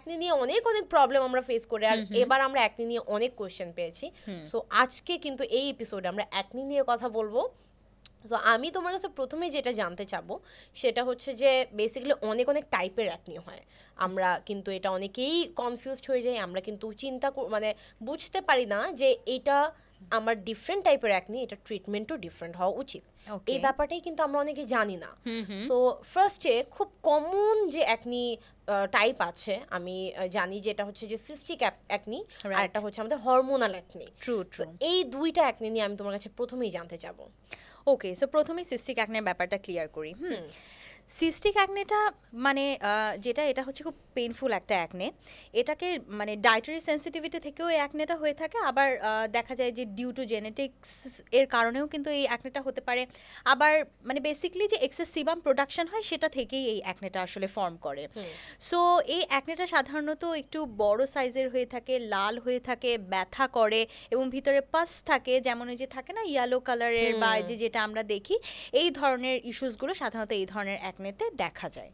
Acne নিয়ে অনেক অনেক প্রবলেম আমরা ফেস করি, আর এবার আমরা অ্যাকনি নিয়ে অনেক কোয়েশ্চেন পেয়েছি। সো আজকে কিন্তু এই এপিসোডে আমরা অ্যাকনি নিয়ে কথা বলবো। সো আমি তোমার কাছে প্রথমে যেটা জানতে চাবো সেটা হচ্ছে যে বেসিক্যালি অনেক অনেক টাইপের অ্যাকনি হয়, আমরা কিন্তু এটা অনেকেই কনফিউজড হয়ে যাই, আমরা কিন্তু মানে বুঝতে পারি না যে এটা আমার ডিফারেন্ট টাইপের অ্যাকনি, এটা ট্রিটমেন্টও ডিফারেন্ট হওয়া উচিত, এই ব্যাপারটাই কিন্তু আমরা অনেকে জানি না। সো ফার্স্টে খুব কমন যে অ্যাকনি টাইপ আছে আমি জানি যে এটা হচ্ছে যে সিস্টিক অ্যাকনি, আর একটা হচ্ছে আমাদের হরমোনাল অ্যাকনি। True true. এই দুইটা অ্যাকনি নিয়ে আমি তোমার কাছে প্রথমেই জানতে চাবো। ওকে, সো প্রথমেই সিস্টিক অ্যাকনের ব্যাপারটা ক্লিয়ার করি। সিস্টিক অ্যাকনেটা মানে যেটা, এটা হচ্ছে খুব পেইনফুল একটা অ্যাকনে। এটাকে মানে ডায়েটারি সেন্সিটিভিটি থেকেও এই অ্যাকনেটা হয়ে থাকে, আবার দেখা যায় যে ডিউ টু জেনেটিক্স এর কারণেও কিন্তু এই অ্যাকনেটা হতে পারে, আবার মানে বেসিক্যালি যে এক্সেস সিবাম প্রোডাকশন হয় সেটা থেকেই এই অ্যাকনেটা আসলে ফর্ম করে। সো এই অ্যাকনেটা সাধারণত একটু বড় সাইজের হয়ে থাকে, লাল হয়ে থাকে, ব্যথা করে এবং ভিতরে পাস থাকে, যেমন ওই যে থাকে না ইয়েলো কালারের বা যেটা আমরা দেখি, এই ধরনের ইস্যুসগুলো সাধারণত এই ধরনের অ্যাকনেতে দেখা যায়।